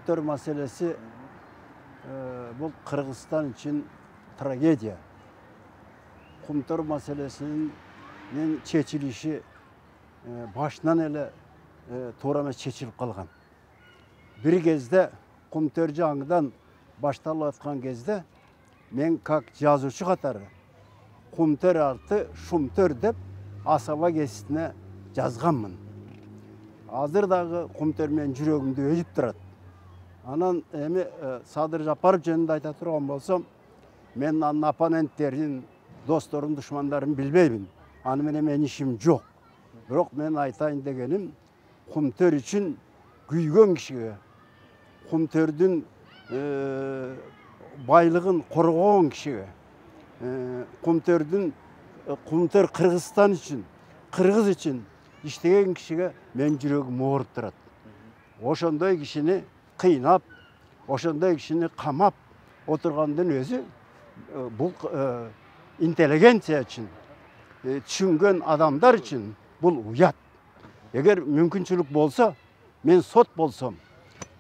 Kumtör meselesi bu Kırgızistan için tragediya. Kumtör meselesinin çeçilişi başından ele to'rama çeçilip kalgan. Bir gezde Kumtörcü angıdan baştalayotgan gezde men kak жазуучу қатары Kumtör artı Şumtör dep Asaba gezisine жазганмын. Азыр дагы Kumtör менин жүрөгүмдү өзүп турат. Анан эми Садыр Жапаров жөнүндө айта турган болсом, мен анын оппоненттерин, досторун, душмандарын билбеймин. Аны менен менин ишим жок. Бирок мен айтайын дегеним, Kumtör үчүн күйгөн кишиге, Kumtörдүн байлыгын коргогон кишиге, Kumtör Kırgızistan үчүн, Kırgız үчүн иштеген кишиге мен жүрөгүм ооруп турат. Ошондой кишини кыйнап, ошондой кишини камап отургандын өзү бул интеллигенция үчүн, түшүнгөн адамдар үчүн бул уят. Эгер мүмкүнчүлүк болсо, мен сот болсом,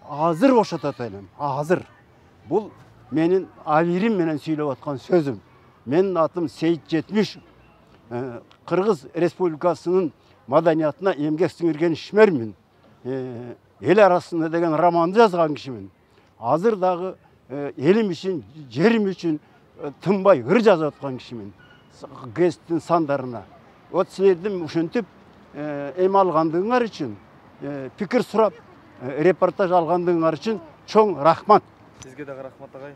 азыр бошотот элем, азыр. Бул менин абирим менен сүйлөп аткан сөзүм. Менин атым Сейит Жетмиш, Кыргыз Республикасынын маданиятына эмгек сиңирген ишмермин. Эл арасында деген романды жазган кишимин. Азыр дагы элим үчүн, жерим үчүн тынбай ыр жазып аткан кишимин. Гезиттин сандарына. Вот силердин ушинтип эми алгандыгыңар үчүн, пикир сурап, репортаж алгандыгыңар үчүн чоң рахмат. Сизге дагы рахмат агай.